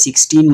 16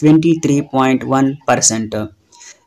23.1%۔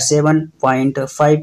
7.5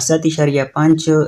7.5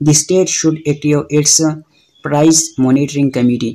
The state should active its price monitoring committee.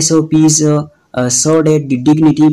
SOPs so that the dignity,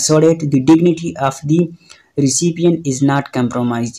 so that the dignity of the recipient is not compromised,